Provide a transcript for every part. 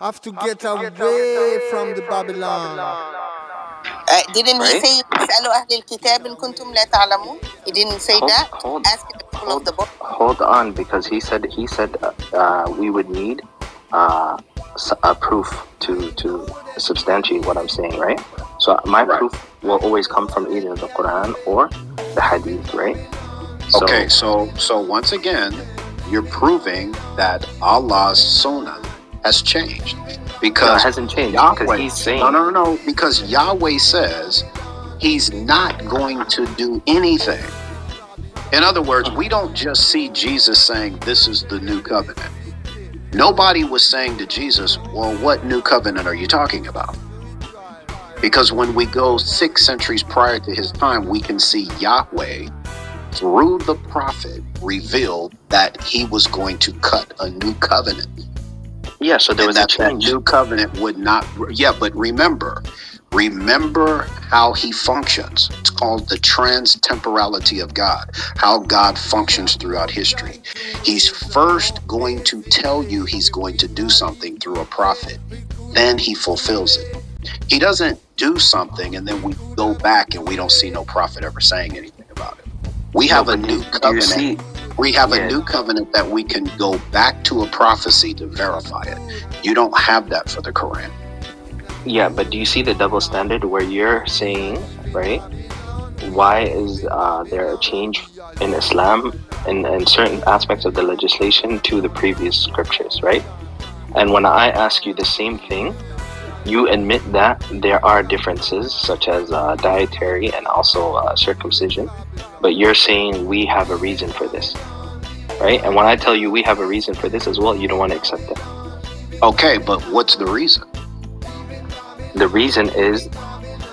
have to get away from the Babylon. Didn't he Right? say اسألوا أهل الكتاب إن كنتم لا تعلمون? He didn't say that. Ask the people of the book. Hold on, because he said we would need a proof to substantiate what I'm saying, right? So my proof will always come from either the Quran or the Hadith, right? Okay, so once again, you're proving that Allah's Sunnah has changed. Because it hasn't changed, Yahweh, because he's saying... No, because Yahweh says he's not going to do anything. In other words, we don't just see Jesus saying this is the new covenant. Nobody was saying to Jesus, well, what new covenant are you talking about? Because when we go 6 centuries prior to his time, we can see Yahweh, through the prophet, revealed that he was going to cut a new covenant. Yeah, so there was a change. That new covenant would not... Yeah, but remember how he functions. It's called the trans-temporality of God, how God functions throughout history. He's first going to tell you he's going to do something through a prophet. Then he fulfills it. He doesn't do something and then we go back and we don't see no prophet ever saying anything about it. We have a new covenant. We have a new covenant that we can go back to a prophecy to verify it. You don't have that for the Quran. Yeah, but do you see the double standard where you're saying, right, why is there a change in Islam and certain aspects of the legislation to the previous scriptures, right? And when I ask you the same thing, you admit that there are differences such as dietary and also circumcision, but you're saying we have a reason for this, right? And when I tell you we have a reason for this as well, you don't want to accept it. Okay, but what's the reason? The reason is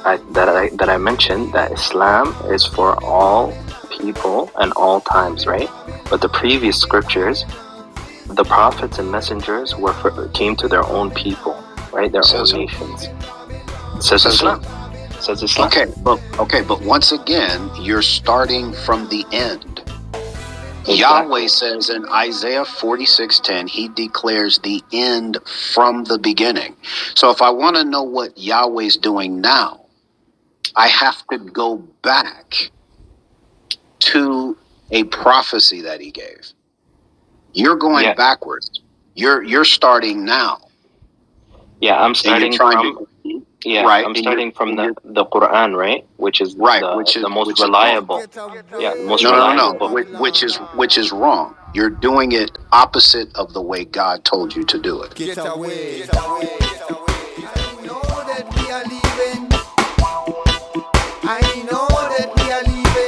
that I mentioned that Islam is for all people and all times, right? But the previous scriptures, the prophets and messengers came to their own people, right? Their own nations. Says Islam. Says Islam. Okay, but once again, you're starting from the end. Exactly. Yahweh says in Isaiah 46:10, he declares the end from the beginning. So if I want to know what Yahweh's doing now, I have to go back to a prophecy that he gave. You're going backwards. You're starting now. Yeah, I'm starting from... I'm starting from the Quran, right? Which is the most reliable. The most reliable. Which is wrong. You're doing it opposite of the way God told you to do it. Get away. Get away. I know that we are leaving. I know that we are leaving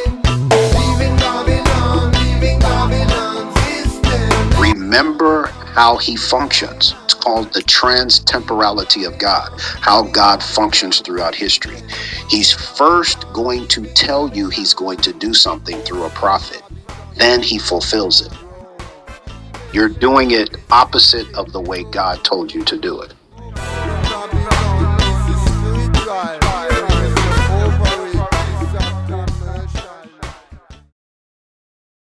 Babylon system. Remember how he functions. It's called the trans-temporality of God, how God functions throughout history. He's first going to tell you he's going to do something through a prophet. Then he fulfills it. You're doing it opposite of the way God told you to do it.